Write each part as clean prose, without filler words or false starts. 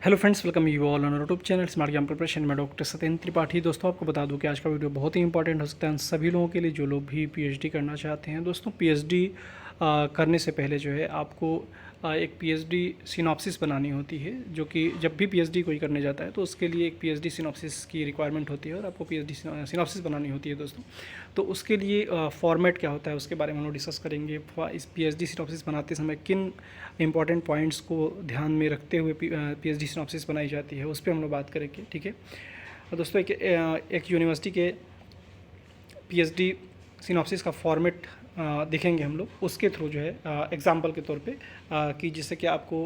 Hello friends, welcome you all on YouTube channel smart ज्ञान preparation में doctor Satyendra Tripathi. दोस्तों, आपको बता दूं कि आज का वीडियो बहुत ही इंपॉर्टेंट हो सकता है उन सभी लोगों के लिए जो लोग भी पीएचडी करना चाहते हैं। दोस्तों, पीएचडी करने से पहले जो है आपको एक पीएचडी सिनॉप्सिस बनानी होती है, जो कि जब भी पीएचडी कोई करने जाता है तो उसके लिए एक पीएचडी सिनॉप्सिस की रिक्वायरमेंट होती है और आपको पीएचडी सिनॉप्सिस बनानी होती है। दोस्तों, तो उसके लिए फॉर्मेट क्या होता है उसके बारे में हम लोग डिस्कस करेंगे। इस पीएचडी सिनॉप्सिस बनाते समय किन इंपॉर्टेंट पॉइंट्स को ध्यान में रखते हुए पीएचडी सिनॉप्सिस बनाई जाती है, उस पर हम लोग बात करेंगे। ठीक है। और दोस्तों, एक यूनिवर्सिटी के पीएचडी सिनॉप्सिस का फॉर्मेट देखेंगे हम लोग, उसके थ्रू जो है एग्जांपल के तौर पे कि जिससे कि आपको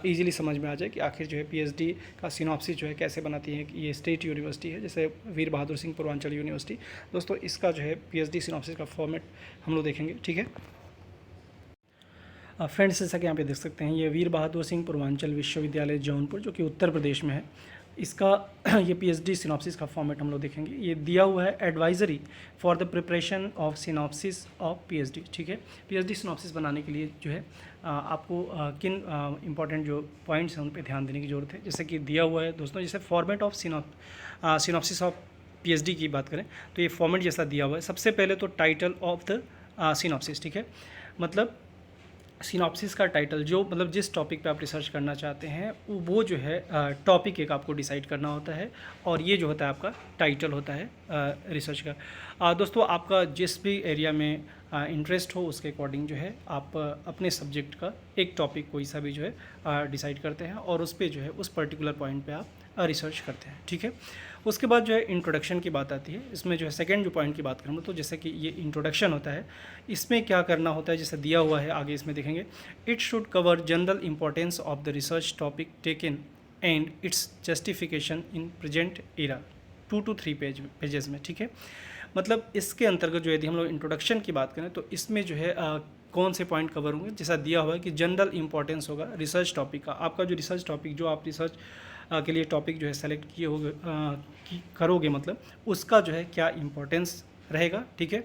इजीली समझ में आ जाए कि आखिर जो है पीएचडी का सिनॉप्सिस जो है कैसे बनाती है। ये स्टेट यूनिवर्सिटी है, जैसे वीर बहादुर सिंह पूर्वांचल यूनिवर्सिटी। दोस्तों, इसका जो है पीएचडी सिनॉप्सिस का फॉर्मेट हम लोग देखेंगे। ठीक है फ्रेंड्स, जैसा कि यहाँ पे देख सकते हैं, ये वीर बहादुर सिंह पूर्वांचल विश्वविद्यालय जौनपुर, जो कि उत्तर प्रदेश में है, इसका ये पीएचडी सिनॉप्सिस का फॉर्मेट हम लोग देखेंगे। ये दिया हुआ है advisory for the preparation of synopsis of PhD. ठीक है। पीएचडी सिनॉप्सिस बनाने के लिए जो है आपको किन इंपॉर्टेंट जो पॉइंट्स हैं उन पे ध्यान देने की ज़रूरत है। जैसे कि दिया हुआ है दोस्तों, जैसे format of synopsis of PhD की बात करें तो ये फॉर्मेट जैसा दिया हुआ है। सबसे पहले तो टाइटल ऑफ द सिनॉप्सिस। ठीक है। मतलब सिनॉप्सिस का टाइटल, जो मतलब जिस टॉपिक पे आप रिसर्च करना चाहते हैं वो जो है टॉपिक एक आपको डिसाइड करना होता है, और ये जो होता है आपका टाइटल होता है रिसर्च का। दोस्तों, आपका जिस भी एरिया में इंटरेस्ट हो उसके अकॉर्डिंग जो है आप अपने सब्जेक्ट का एक टॉपिक कोई सा भी जो है डिसाइड करते हैं और उस पर जो है उस पर्टिकुलर पॉइंट पे आप रिसर्च करते हैं। ठीक है। उसके बाद जो है इंट्रोडक्शन की बात आती है। इसमें जो है सेकंड जो पॉइंट की बात करूँ तो जैसे कि ये इंट्रोडक्शन होता है, इसमें क्या करना होता है जैसे दिया हुआ है आगे इसमें देखेंगे। It should cover general importance of the research topic taken and it's justification in present era, 2 to 3 pages में। ठीक है। मतलब इसके अंतर्गत जो यदि हम लोग इंट्रोडक्शन की बात करें तो इसमें जो है कौन से पॉइंट कवर होंगे, जैसा दिया हुआ है कि जनरल इंपॉर्टेंस होगा रिसर्च टॉपिक का। आपका जो रिसर्च टॉपिक, जो आप रिसर्च के लिए टॉपिक जो है सेलेक्ट किए होगे करोगे, मतलब उसका जो है क्या इंपॉर्टेंस रहेगा। ठीक है।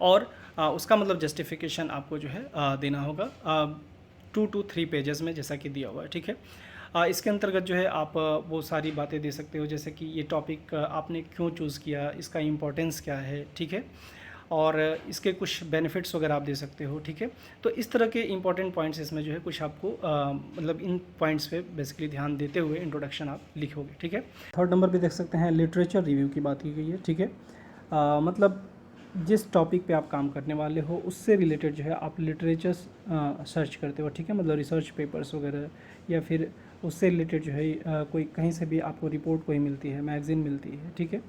और उसका मतलब जस्टिफिकेशन आपको जो है देना होगा 2 to 3 पेजेस में, जैसा कि दिया हुआ है। ठीक है। इसके अंतर्गत जो है आप वो सारी बातें दे सकते हो, जैसे कि ये टॉपिक आपने क्यों चूज़ किया, इसका इम्पोर्टेंस क्या है। ठीक है। और इसके कुछ बेनिफिट्स वगैरह आप दे सकते हो। ठीक है। तो इस तरह के इंपॉर्टेंट पॉइंट्स इसमें जो है कुछ आपको मतलब इन पॉइंट्स पे बेसिकली ध्यान देते हुए इंट्रोडक्शन आप लिखोगे। ठीक है। थर्ड नंबर पे देख सकते हैं लिटरेचर रिव्यू की बात की गई है। ठीक है। मतलब जिस टॉपिक पे आप काम करने वाले हो उससे रिलेटेड जो है आप लिटरेचर सर्च करते हो। ठीक है। मतलब रिसर्च पेपर्स वगैरह, या फिर उससे रिलेटेड जो है कोई कहीं से भी आपको रिपोर्ट कोई मिलती है, मैगज़ीन मिलती है। ठीक है।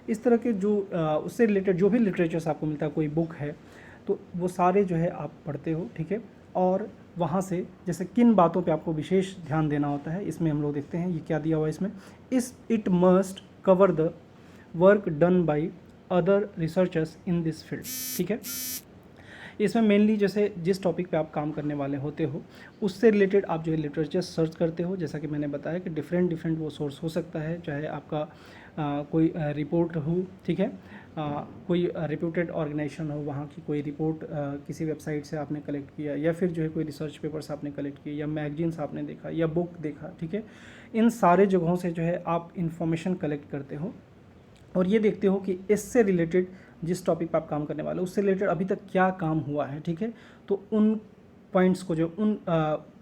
इस तरह के जो उससे रिलेटेड जो भी लिटरेचर्स आपको मिलता है, कोई बुक है तो वो सारे जो है आप पढ़ते हो। ठीक है। और वहाँ से जैसे किन बातों पे आपको विशेष ध्यान देना होता है, इसमें हम लोग देखते हैं। ये क्या दिया हुआ है इसमें, it must cover the work done by other researchers in this field. ठीक है। इसमें मेनली जैसे जिस टॉपिक पे आप काम करने वाले होते हो उससे रिलेटेड आप जो है लिटरेचर सर्च करते हो। जैसा कि मैंने बताया कि डिफरेंट वो सोर्स हो सकता है, चाहे आपका कोई रिपोर्ट हो। ठीक है। कोई रिप्यूटेड ऑर्गेनाइजेशन हो, वहाँ की कोई रिपोर्ट किसी वेबसाइट से आपने कलेक्ट किया, या फिर जो है कोई रिसर्च पेपर्स आपने कलेक्ट किए, या मैगजीन्स आपने देखा, या बुक देखा। ठीक है। इन सारे जगहों से जो है आप इंफॉर्मेशन कलेक्ट करते हो और ये देखते हो कि इससे रिलेटेड जिस टॉपिक पर आप काम करने वाले हो उससे रिलेटेड अभी तक क्या काम हुआ है। ठीक है। तो उन पॉइंट्स को जो उन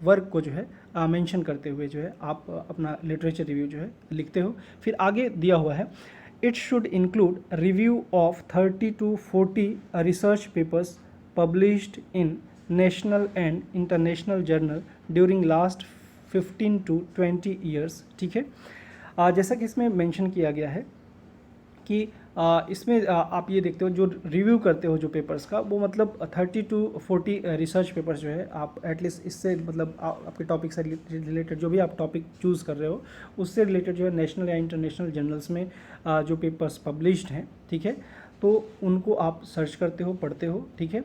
वर्क को जो है मेंशन करते हुए जो है आप अपना लिटरेचर रिव्यू जो है लिखते हो। फिर आगे दिया हुआ है, it should include review of 30 to 40 research papers published in national and international journal during last 15 to 20 years. ठीक है। जैसा कि इसमें मेंशन किया गया है कि इसमें आप ये देखते हो जो रिव्यू करते हो जो पेपर्स का, वो मतलब 30 to 40 रिसर्च पेपर्स जो है आप एटलीस्ट इससे मतलब आपके टॉपिक से रिलेटेड जो भी आप टॉपिक चूज़ कर रहे हो उससे रिलेटेड जो है नेशनल या इंटरनेशनल जर्नल्स में जो पेपर्स पब्लिश्ड हैं। ठीक है। तो उनको आप सर्च करते हो, पढ़ते हो। ठीक है।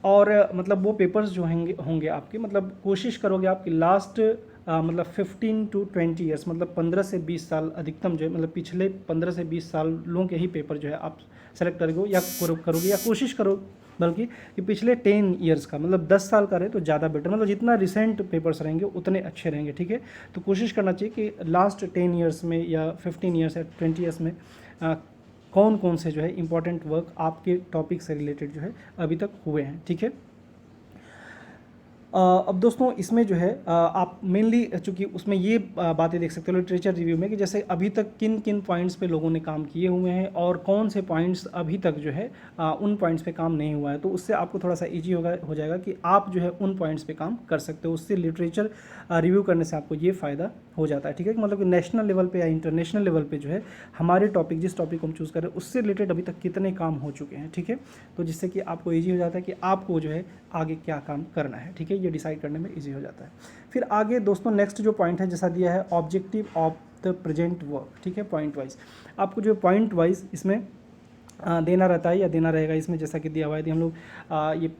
और मतलब वो पेपर्स जो होंगे आपके, मतलब कोशिश करोगे आपकी लास्ट मतलब 15 to 20 ईयर्स, मतलब 15 से 20 साल अधिकतम जो है, मतलब पिछले 15 से 20 सालों के ही पेपर जो है आप सेलेक्ट करोगे या करोगे, या कोशिश करो बल्कि ये पिछले 10 ईयर्स का, मतलब 10 साल का रहे तो ज़्यादा बेटर, मतलब जितना रिसेंट पेपर्स रहेंगे उतने अच्छे रहेंगे, ठीक है। तो कोशिश करना चाहिए कि लास्ट 10 ईयर्स में या 15 ईयर्स या 20 ईयर्स में कौन कौन से जो है इंपॉर्टेंट वर्क आपके टॉपिक से रिलेटेड जो है अभी तक हुए हैं, ठीक है। अब दोस्तों इसमें जो है आप मेनली चूँकि उसमें ये बातें देख सकते हो लिटरेचर रिव्यू में कि जैसे अभी तक किन किन पॉइंट्स पे लोगों ने काम किए हुए हैं और कौन से पॉइंट्स अभी तक जो है उन पॉइंट्स पे काम नहीं हुआ है, तो उससे आपको थोड़ा सा ईजी हो जाएगा कि आप जो है उन पॉइंट्स पे काम कर सकते हो। उससे लिटरेचर रिव्यू करने से आपको ये फ़ायदा हो जाता है, ठीक है। मतलब कि नेशनल लेवल पे या इंटरनेशनल लेवल पे जो है हमारे टॉपिक, जिस टॉपिक को हम चूज़ करें उससे रिलेटेड अभी तक कितने काम हो चुके हैं, ठीक है। तो जिससे कि आपको ईजी हो जाता है कि आपको जो है आगे क्या काम करना है, ठीक है। ये डिसाइड करने में ईजी हो जाता है। फिर आगे दोस्तों नेक्स्ट जो पॉइंट है जैसा दिया है objective of the present work, ठीक है। पॉइंट वाइज आपको जो पॉइंट वाइज इसमें देना रहता है या देना रहेगा इसमें, जैसा कि दिया हुआ है कि हम लोग ये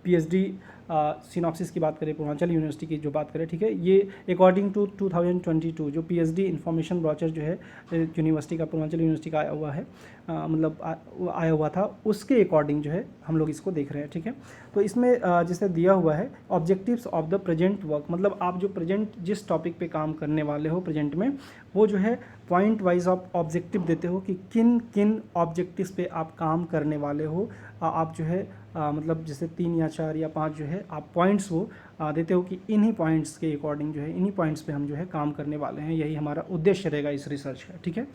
पीएचडी सिनॉप्सिस की बात करें, पूर्वांचल यूनिवर्सिटी की जो बात करें, ठीक है। ये अकॉर्डिंग टू 2022 जो पीएचडी इन्फॉर्मेशन ब्रोचर जो है यूनिवर्सिटी का, पूर्वांचल यूनिवर्सिटी का आया हुआ है, मतलब आया हुआ था, उसके अकॉर्डिंग जो है हम लोग इसको देख रहे हैं, ठीक है। तो इसमें जैसे दिया हुआ है objectives of the present work, मतलब आप जो प्रेजेंट जिस टॉपिक पे काम करने वाले हो प्रेजेंट में, वो जो है पॉइंट वाइज आप ऑब्जेक्टिव देते हो कि किन किन ऑब्जेक्टिव्स पे आप काम करने वाले हो। आप जो है मतलब जैसे 3 या 4 या 5 जो है आप पॉइंट्स वो देते हो कि इन्हीं पॉइंट्स के अकॉर्डिंग जो है इन्हीं पॉइंट्स पे हम जो है काम करने वाले हैं, यही हमारा उद्देश्य रहेगा इस रिसर्च का, ठीक है।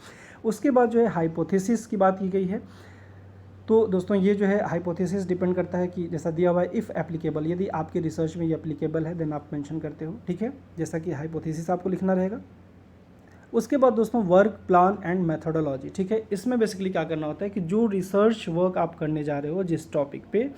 उसके बाद जो है हाइपोथेसिस की बात की गई है। तो दोस्तों ये जो है हाइपोथेसिस डिपेंड करता है कि जैसा दिया हुआ है इफ़ एप्लीकेबल, यदि आपके रिसर्च में ये एप्लीकेबल है देन आप मेंशन करते हो, ठीक है। जैसा कि हाइपोथेसिस आपको लिखना रहेगा। उसके बाद दोस्तों वर्क प्लान एंड मेथोडोलॉजी, ठीक है। इसमें बेसिकली क्या करना होता है कि जो रिसर्च वर्क आप करने जा रहे हो जिस टॉपिक पे,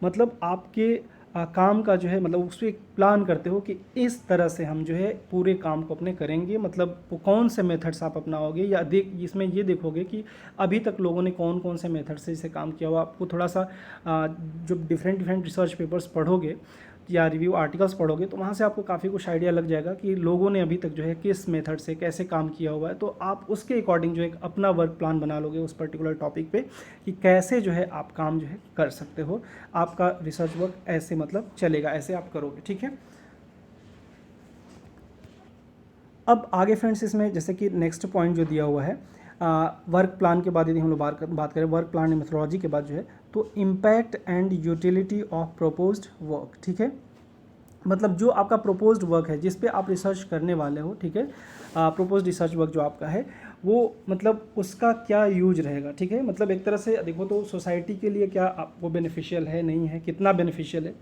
मतलब आपके काम का जो है मतलब उस पर प्लान करते हो कि इस तरह से हम जो है पूरे काम को अपने करेंगे, मतलब वो कौन से मेथड्स आप अपनाओगे, या इसमें ये देखोगे कि अभी तक लोगों ने कौन कौन से मेथड से इसे काम किया हुआ। आपको थोड़ा सा जो डिफरेंट रिसर्च पेपर्स पढ़ोगे या रिव्यू आर्टिकल्स पढ़ोगे तो वहाँ से आपको काफ़ी कुछ आइडिया लग जाएगा कि लोगों ने अभी तक जो है किस मेथड से कैसे काम किया हुआ है। तो आप उसके अकॉर्डिंग जो है अपना वर्क प्लान बना लोगे उस पर्टिकुलर टॉपिक पे कि कैसे जो है आप काम जो है कर सकते हो। आपका रिसर्च वर्क ऐसे मतलब चलेगा, ऐसे आप करोगे, ठीक है। अब आगे फ्रेंड्स इसमें जैसे कि नेक्स्ट पॉइंट जो दिया हुआ है वर्क प्लान के बाद, यदि हम लोग बात करें वर्क प्लान एंड मेथोडोलॉजी के बाद जो है तो impact and utility of proposed work, ठीक है। मतलब जो आपका प्रोपोज्ड वर्क है जिस पे आप रिसर्च करने वाले हो, ठीक है, प्रोपोज्ड रिसर्च वर्क जो आपका है वो मतलब उसका क्या यूज रहेगा, ठीक है। मतलब एक तरह से देखो तो सोसाइटी के लिए क्या वो बेनिफिशियल है, नहीं है, कितना बेनिफिशियल है,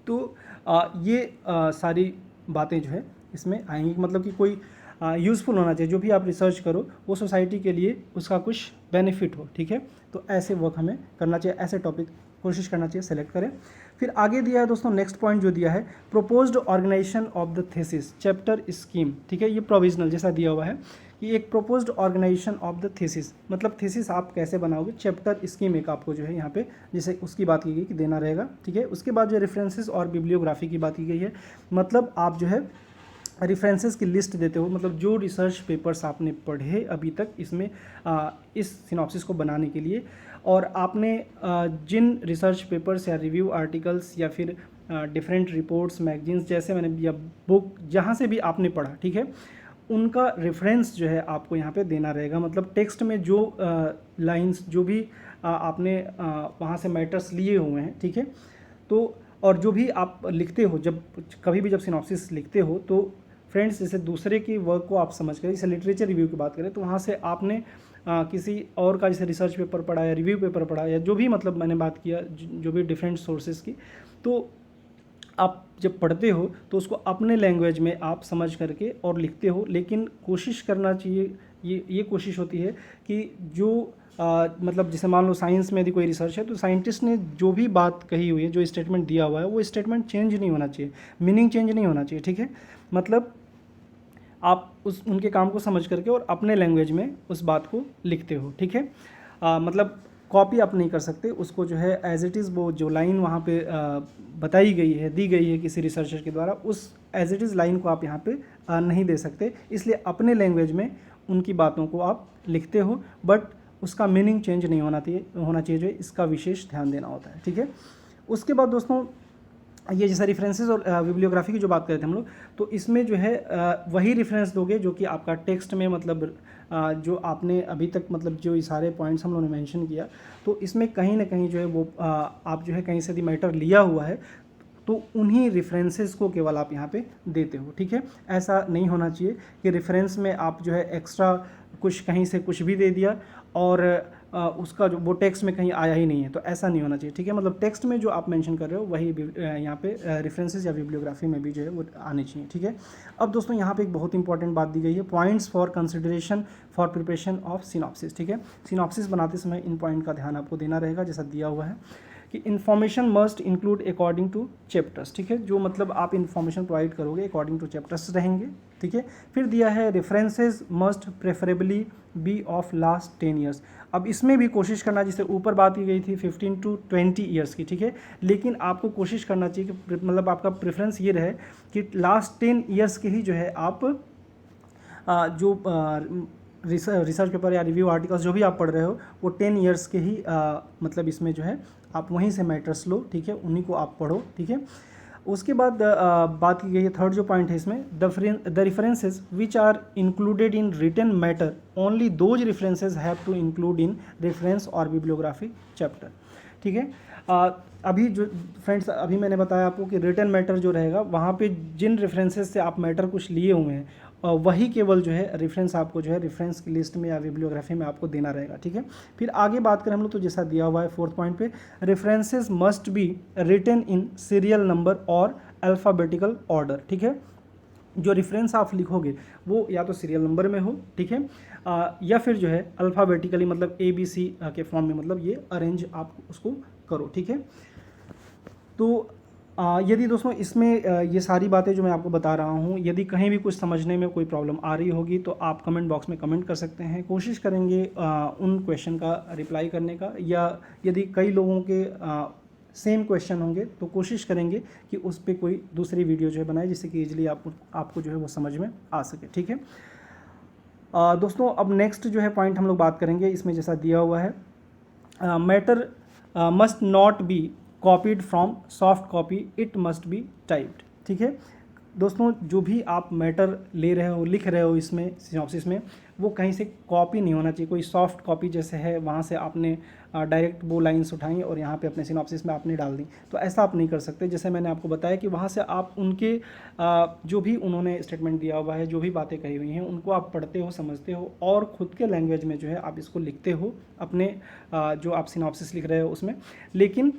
तो ये सारी बातें जो है इसमें आएंगी। मतलब कि कोई यूज़फुल होना चाहिए, जो भी आप रिसर्च करो वो सोसाइटी के लिए उसका कुछ बेनिफिट हो, ठीक है। तो ऐसे वर्क हमें करना चाहिए, ऐसे टॉपिक कोशिश करना चाहिए सेलेक्ट करें। फिर आगे दिया है दोस्तों नेक्स्ट पॉइंट जो दिया है proposed organisation of the thesis chapter scheme, ठीक है। ये प्रोविजनल जैसा दिया हुआ है कि एक proposed organisation of the thesis, मतलब थीसिस आप कैसे बनाओगे, चैप्टर स्कीम एक आपको जो है यहाँ पे जैसे उसकी बात की गई कि देना रहेगा, ठीक है। उसके बाद जो रेफरेंसेस और बिब्लियोग्राफी की बात की गई है, मतलब आप जो है रेफरेंसेस की लिस्ट देते हो, मतलब जो रिसर्च पेपर्स आपने पढ़े अभी तक इसमें इस सिनॉप्सिस को बनाने के लिए, और आपने जिन रिसर्च पेपर्स या रिव्यू आर्टिकल्स या फिर डिफरेंट रिपोर्ट्स मैगजीन्स जैसे मैंने या बुक जहाँ से भी आपने पढ़ा, ठीक है, उनका रेफरेंस जो है आपको यहाँ पे देना रहेगा। मतलब टेक्स्ट में जो लाइंस जो भी आपने वहाँ से मैटर्स लिए हुए हैं, ठीक है, तो और जो भी आप लिखते हो, जब कभी भी जब सिनॉप्सिस लिखते हो तो फ्रेंड्स जैसे दूसरे की वर्क को आप समझ कर, जैसे लिटरेचर रिव्यू की बात करें तो वहाँ से आपने किसी और का जैसे रिसर्च पेपर पढ़ा या रिव्यू पेपर पढ़ा या जो भी मतलब मैंने बात किया जो भी डिफरेंट सोर्सेज की, तो आप जब पढ़ते हो तो उसको अपने लैंग्वेज में आप समझ करके और लिखते हो। लेकिन कोशिश करना चाहिए, ये कोशिश होती है कि जो मतलब जैसे मान लो साइंस में यदि कोई रिसर्च है तो साइंटिस्ट ने जो भी बात कही हुई है, जो स्टेटमेंट दिया हुआ है, वो स्टेटमेंट चेंज नहीं होना चाहिए, मीनिंग चेंज नहीं होना चाहिए, ठीक है। मतलब आप उनके काम को समझ करके और अपने लैंग्वेज में उस बात को लिखते हो, ठीक है। मतलब कॉपी आप नहीं कर सकते उसको, जो है एज इट इज़ वो जो लाइन वहाँ पे बताई गई है, दी गई है किसी रिसर्चर के द्वारा, उस एज इट इज़ लाइन को आप यहाँ पे नहीं दे सकते। इसलिए अपने लैंग्वेज में उनकी बातों को आप लिखते हो, बट उसका मीनिंग चेंज नहीं होना चाहिए जो है इसका विशेष ध्यान देना होता है, ठीक है। उसके बाद दोस्तों ये जैसे रेफरेंसेस और बिब्लियोग्राफी की जो बात कर रहे थे हम लोग, तो इसमें जो है वही रेफरेंस दोगे जो कि आपका टेक्स्ट में मतलब जो आपने अभी तक मतलब जो ये सारे पॉइंट्स हम लोगों ने मेंशन किया, तो इसमें कहीं ना कहीं जो है वो आप जो है कहीं से भी मैटर लिया हुआ है तो उन्हीं रेफरेंसेस को केवल आप यहाँ पे देते हो, ठीक है। ऐसा नहीं होना चाहिए कि रेफरेंस में आप जो है एक्स्ट्रा कुछ कहीं से कुछ भी दे दिया और उसका जो वो टेक्स्ट में कहीं आया ही नहीं है, तो ऐसा नहीं होना चाहिए, ठीक है। मतलब टेक्स्ट में जो आप मेंशन कर रहे हो वही यहाँ पे रेफरेंसेस या बिब्लियोग्राफी में भी जो है वो आने चाहिए, ठीक है। अब दोस्तों यहाँ पे एक बहुत इंपॉर्टेंट बात दी गई है, points for consideration for preparation of synopsis, ठीक है। सिनॉप्सिस बनाते समय इन पॉइंट का ध्यान आपको देना रहेगा, जैसा दिया हुआ है कि information must include according to chapters, ठीक है। जो मतलब आप इन्फॉर्मेशन प्रोवाइड करोगे अकॉर्डिंग टू चैप्टर्स रहेंगे, ठीक है। फिर दिया है references must preferably be of last 10 years. अब इसमें भी कोशिश करना, जिससे ऊपर बात की गई थी 15 to 20 ईयर्स की, ठीक है, लेकिन आपको कोशिश करना चाहिए कि मतलब आपका प्रेफरेंस ये रहे कि लास्ट 10 ईयर्स के ही जो है आप जो रिसर्च पेपर या रिव्यू आर्टिकल्स जो भी आप पढ़ रहे हो वो 10 ईयर्स के ही मतलब इसमें जो है आप वहीं से मैटर्स लो, ठीक है, उन्हीं को आप पढ़ो, ठीक है। उसके बाद बात की गई है थर्ड जो पॉइंट है इसमें, the references which are included in written matter only those references have to include in reference और बिब्लियोग्राफी चैप्टर, ठीक है। अभी जो फ्रेंड्स अभी मैंने बताया आपको कि रिटन मैटर जो रहेगा वहाँ पे जिन रेफरेंसेस से आप मैटर कुछ लिए हुए हैं वही केवल जो है रेफरेंस आपको जो है रेफरेंस की लिस्ट में या बिब्लियोग्राफी में आपको देना रहेगा, ठीक है। फिर आगे बात करें हम लोग तो जैसा दिया हुआ है फोर्थ पॉइंट पे, references must be written in serial number और अल्फ़ाबेटिकल ऑर्डर, ठीक है। जो रेफरेंस आप लिखोगे वो या तो सीरियल नंबर में हो, ठीक है, या फिर जो है अल्फ़ाबेटिकली मतलब ABC के फॉर्म में मतलब ये अरेंज आप उसको करो, ठीक है। तो यदि दोस्तों इसमें ये सारी बातें जो मैं आपको बता रहा हूँ, यदि कहीं भी कुछ समझने में कोई प्रॉब्लम आ रही होगी तो आप कमेंट बॉक्स में कमेंट कर सकते हैं, कोशिश करेंगे उन क्वेश्चन का रिप्लाई करने का, या यदि कई लोगों के सेम क्वेश्चन होंगे तो कोशिश करेंगे कि उस पर कोई दूसरी वीडियो जो है बनाए जिससे कि ईजिली आपको जो है वो समझ में आ सके, ठीक है। दोस्तों अब नेक्स्ट जो है पॉइंट हम लोग बात करेंगे, इसमें जैसा दिया हुआ है, matter must not be copied from soft copy, it must be typed, ठीक है। दोस्तों जो भी आप मैटर ले रहे हो लिख रहे हो इसमें सिनॉप्सिस में, वो कहीं से कॉपी नहीं होना चाहिए, कोई सॉफ्ट कॉपी जैसे है वहाँ से आपने डायरेक्ट वो लाइंस उठाई और यहाँ पे अपने सिनॉप्सिस में आपने डाल दी, तो ऐसा आप नहीं कर सकते। जैसे मैंने आपको बताया कि वहाँ से आप उनके जो भी उन्होंने स्टेटमेंट दिया हुआ है, जो भी बातें कही हुई हैं, उनको आप पढ़ते हो, समझते हो और ख़ुद के लैंग्वेज में जो है आप इसको लिखते हो अपने जो आप सिनॉप्सिस लिख रहे हो उसमें, लेकिन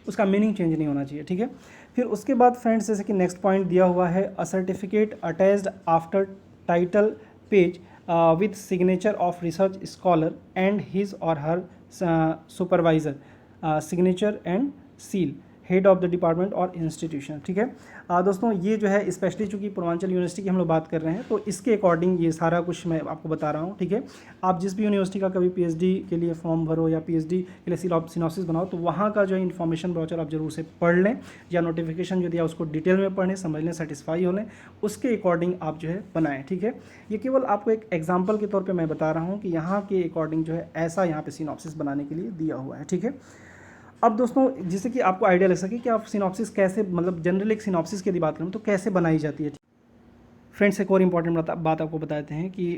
उसका मीनिंग चेंज नहीं होना चाहिए, ठीक है। फिर उसके बाद फ्रेंड्स जैसे कि नेक्स्ट पॉइंट दिया हुआ है, a certificate attached after title page with signature of research scholar and his और her supervisor, signature and seal, head of the department और इंस्टीट्यूशन, ठीक है। दोस्तों ये जो है स्पेशली चूँकि पूर्वांचल यूनिवर्सिटी की हम लोग बात कर रहे हैं तो इसके अकॉर्डिंग ये सारा कुछ मैं आपको बता रहा हूँ, ठीक है। आप जिस भी यूनिवर्सिटी का कभी PhD के लिए फॉर्म भरो या PhD के लिए सिनॉप्सिस बनाओ तो वहाँ का जो है इन्फॉर्मेशन ब्रोचर आप जरूर से पढ़ लें, या नोटिफिकेशन जो दिया उसको डिटेल में पढ़ें, समझ लें, सेटिस्फाई हो लें, उसके अकॉर्डिंग आप जो है बनाएं, ठीक है। ये केवल आपको एक एग्जाम्पल के तौर पर मैं बता रहा हूँ कि यहाँ के अकॉर्डिंग जो है ऐसा यहाँ पे सिनॉप्सिस बनाने के लिए दिया हुआ है, ठीक है। अब दोस्तों जिससे कि आपको आइडिया लग सके कि आप सिनॉप्सिस कैसे मतलब जनरल एक सिनॉप्सिस की यदि बात करें तो कैसे बनाई जाती है। फ्रेंड्स एक और इम्पॉर्टेंट बात आपको बताते हैं कि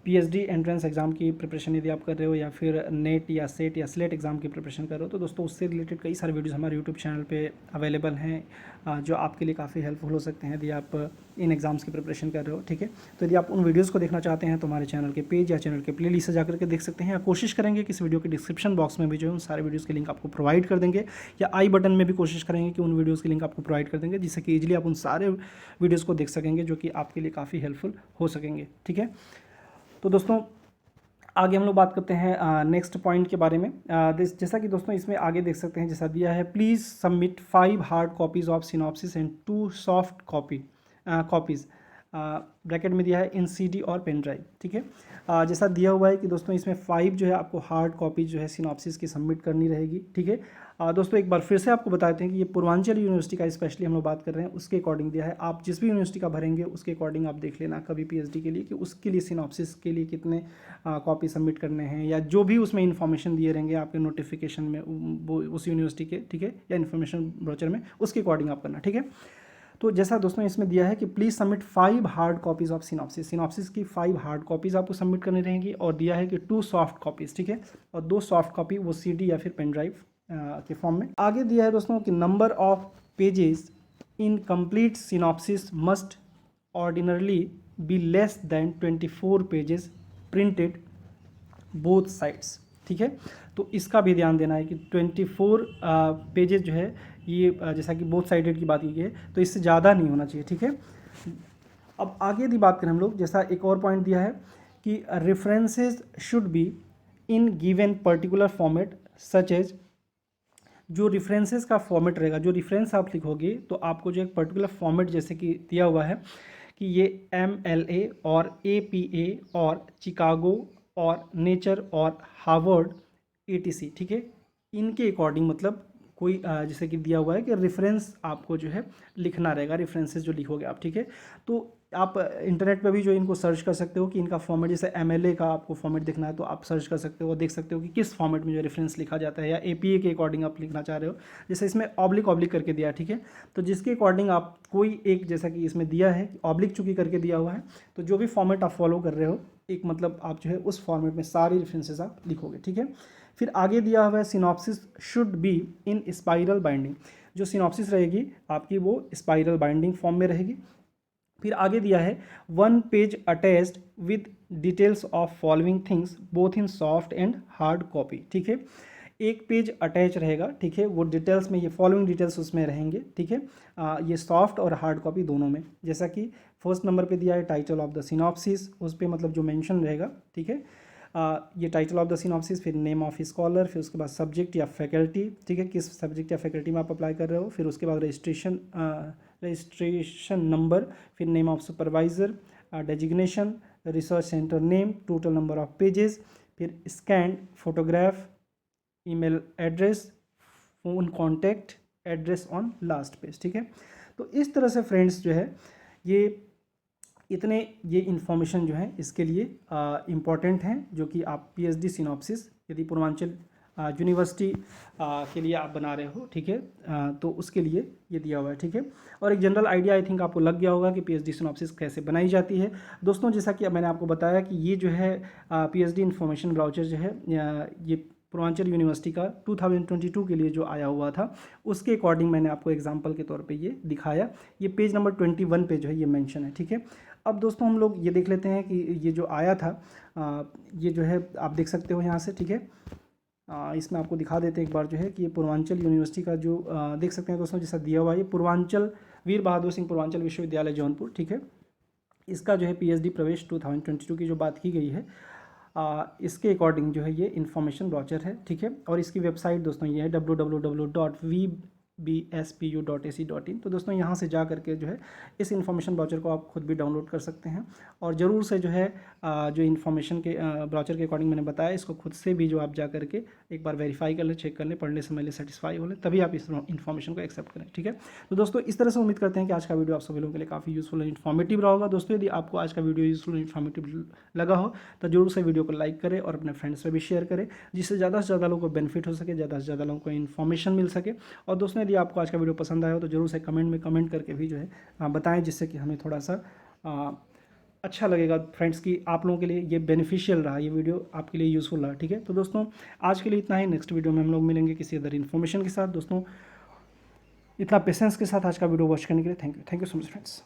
PhD एंट्रेंस एग्ज़ाम की प्रिपरेशन यदि आप कर रहे हो या फिर नेट या सेट या स्लेट एग्ज़ाम की प्रिपरेशन कर रहे हो तो दोस्तों उससे रिलेटेड कई सारे वीडियोस हमारे यूट्यूब चैनल पे अवेलेबल हैं जो आपके लिए काफ़ी हेल्पफुल हो सकते हैं यदि आप इन एग्ज़ाम्स की प्रिपरेशन कर रहे हो, ठीक है। तो यदि आप उन वीडियोज़ को देखना चाहते हैं तो हमारे चैनल के पेज या चैनल के प्ले लिस्ट से जाकर के देख सकते हैं, या कोशिश करेंगे कि इस वीडियो के डिस्क्रिप्शन बॉक्स में भी जो है उन सारे वीडियोज़ के लिंक आपको प्रोवाइड कर देंगे, या आई बटन में भी कोशिश करेंगे कि उन वीडियोज़ के लिंक आपको प्रोवाइड कर देंगे जिससे कि ईजिली आप उन सारे वीडियोज़ को देख सकेंगे जो कि आपके लिए काफ़ी हेल्पफुल हो सकेंगे, ठीक है। तो दोस्तों आगे हम लोग बात करते हैं नेक्स्ट पॉइंट के बारे में। जैसा कि दोस्तों इसमें आगे देख सकते हैं जैसा दिया है, please submit 5 hard copies of synopsis and 2 soft copies bracket में दिया है इन CD और पेन ड्राइव, ठीक है। जैसा दिया हुआ है कि दोस्तों इसमें 5 जो है आपको हार्ड कॉपी जो है सिनॉप्सिस की सबमिट करनी रहेगी, ठीक है। दोस्तों एक बार फिर से आपको बताते हैं कि ये पूर्वांचल यूनिवर्सिटी का स्पेशली हम लोग बात कर रहे हैं, उसके अकॉर्डिंग दिया है। आप जिस भी यूनिवर्सिटी का भरेंगे उसके अकॉर्डिंग आप देख लेना कभी PhD के लिए कि उसके लिए सिनॉप्सिस के लिए कितने कॉपी सबमिट करने हैं, या जो भी उसमें इन्फॉर्मेशन दिए रहेंगे आपके नोटिफिकेशन में वो उस यूनिवर्सिटी के, ठीक है, या इन्फॉर्मेशन ब्रोचर में, उसके अकॉर्डिंग आप करना, ठीक है। तो जैसा दोस्तों इसमें दिया है कि please submit 5 hard copies of synopsis की 5 हार्ड कॉपीज़ आपको सबमिट करनी रहेंगी, और दिया है कि 2 सॉफ्ट कॉपीज़, ठीक है, और 2 सॉफ्ट कॉपी वो CD या फिर पेन ड्राइव के फॉर्म में। आगे दिया है दोस्तों कि number of pages in complete synopsis must ordinarily be less than 24 pages printed both sides, ठीक है। तो इसका भी ध्यान देना है कि 24 पेजेस जो है ये जैसा कि बोथ साइडेड की बात की है, तो इससे ज़्यादा नहीं होना चाहिए, ठीक है। अब आगे यदि बात करें हम लोग, जैसा एक और पॉइंट दिया है कि references should be in given particular format such as, जो रेफरेंसेस का फॉर्मेट रहेगा, जो रेफरेंस आप लिखोगे तो आपको जो एक पर्टिकुलर फॉर्मेट जैसे कि दिया हुआ है कि ये MLA और APA और चिकागो और नेचर और हार्वर्ड ATC, ठीक है, इनके अकॉर्डिंग मतलब कोई जैसे कि दिया हुआ है कि रेफरेंस आपको जो है लिखना रहेगा, रेफरेंसेस जो लिखोगे आप, ठीक है। तो आप इंटरनेट पर भी जो इनको सर्च कर सकते हो कि इनका फॉर्मेट, जैसे MLA का आपको फॉर्मेट देखना है तो आप सर्च कर सकते हो, देख सकते हो कि किस फॉर्मेट में जो रेफरेंस लिखा जाता है, या APA के अकॉर्डिंग आप लिखना चाह रहे हो, जैसे इसमें ऑब्लिक करके दिया, ठीक है। तो जिसके अकॉर्डिंग आप कोई एक, जैसा कि इसमें दिया है ऑब्लिक चूंकि करके दिया हुआ है, तो जो भी फॉर्मेट आप फॉलो कर रहे हो एक मतलब आप जो है उस फॉर्मेट में सारी रेफरेंसेस आप लिखोगे, ठीक है। फिर आगे दिया हुआ है synopsis should be in spiral binding, जो सिनॉप्सिस रहेगी आपकी वो स्पाइरल बाइंडिंग फॉर्म में रहेगी। फिर आगे दिया है 1 page attached with details of following things both in soft and hard copy, ठीक है। एक पेज अटैच रहेगा, ठीक है, वो डिटेल्स में ये फॉलोइंग डिटेल्स उसमें रहेंगे, ठीक है, ये सॉफ्ट और हार्ड कॉपी दोनों में। जैसा कि फर्स्ट नंबर पे दिया है टाइटल ऑफ द सिनॉप्सिस, उस पर मतलब जो मेंशन रहेगा, ठीक है, ये टाइटल ऑफ द सिनॉप्सिस, फिर नेम ऑफ स्कॉलर, फिर उसके बाद सब्जेक्ट या फैकल्टी, ठीक है, किस सब्जेक्ट या फैकल्टी में आप अप्लाई कर रहे हो, फिर उसके बाद रजिस्ट्रेशन नंबर, फिर name of supervisor, designation, research centre name, total number of pages, फिर scan photograph, email address, phone contact address on last page, ठीक है। तो इस तरह से फ्रेंड्स जो है ये इतने ये इन्फॉर्मेशन जो है इसके लिए इम्पॉर्टेंट हैं, जो कि आप PhD सिनॉप्सिस यदि पूर्वांचल यूनिवर्सिटी के लिए आप बना रहे हो, ठीक है, तो उसके लिए ये दिया हुआ है, ठीक है। और एक जनरल आइडिया आई थिंक आपको लग गया होगा कि PhD सिनॉप्सिस कैसे बनाई जाती है। दोस्तों जैसा कि मैंने आपको बताया कि ये जो है PhD इन्फॉर्मेशन ब्राउचर जो है ये पूर्वांचल यूनिवर्सिटी का 2022 के लिए जो आया हुआ था, उसके अकॉर्डिंग मैंने आपको एग्जांपल के तौर पे ये दिखाया। ये पेज नंबर 21 पे जो है ये मेंशन है, ठीक है। अब दोस्तों हम लोग ये देख लेते हैं कि ये जो आया था ये जो है आप देख सकते हो यहाँ से, ठीक है। इसमें आपको दिखा देते हैं एक बार जो है कि ये पूर्वांचल यूनिवर्सिटी का जो देख सकते हैं दोस्तों, जैसा दिया हुआ है पूर्वांचल वीर बहादुर सिंह पूर्वांचल विश्वविद्यालय जौनपुर, ठीक है। इसका जो है PhD प्रवेश 2022 की जो बात की गई है इसके अकॉर्डिंग जो है ये इन्फॉर्मेशन ब्राउचर है, ठीक है। और इसकी वेबसाइट दोस्तों ये है www.vbspu.ac.in। तो दोस्तों यहाँ से जा करके जो है इस इन्फॉर्मेशन ब्राउचर को आप खुद भी डाउनलोड कर सकते हैं, और ज़रूर से जो है जो इन्फॉर्मेशन के ब्राउचर के अकॉर्डिंग मैंने बताया, इसको खुद से भी जो आप जा करके एक बार वेरीफाई कर लें, चेक कर लें, पढ़ने से पहले सेटिस्फाई हो लें, तभी आप इस इन्फॉर्मेशन को एक्सेप्ट करें, ठीक है। तो दोस्तों इस तरह से उम्मीद करते हैं कि आज का वीडियो आप सभी लोगों के लिए काफ़ी यूजफुल और इन्फॉर्मेटिव रहा होगा। दोस्तों यदि आपको आज का वीडियो यूजफुल और इन्फॉर्मेटिव लगा हो तो जरूर से वीडियो को लाइक करें और अपने फ्रेंड्स में भी शेयर करें, जिससे ज़्यादा से ज़्यादा लोगों को बेनिफिट हो सके, ज़्यादा से ज़्यादा लोगों को इन्फॉर्मेशन मिल सके। और दोस्तों यदि आपको आज का वीडियो पसंद आया हो तो जरूर से कमेंट में कमेंट करके भी जो है बताएं, जिससे कि हमें थोड़ा सा अच्छा लगेगा फ्रेंड्स कि आप लोगों के लिए ये बेनिफिशियल रहा, ये वीडियो आपके लिए यूज़फुल रहा, ठीक है। तो दोस्तों आज के लिए इतना ही, नेक्स्ट वीडियो में हम लोग मिलेंगे किसी अदर इन्फॉर्मेशन के साथ। दोस्तों इतना पेशेंस के साथ आज का वीडियो वॉच करने के लिए thank you so much friends.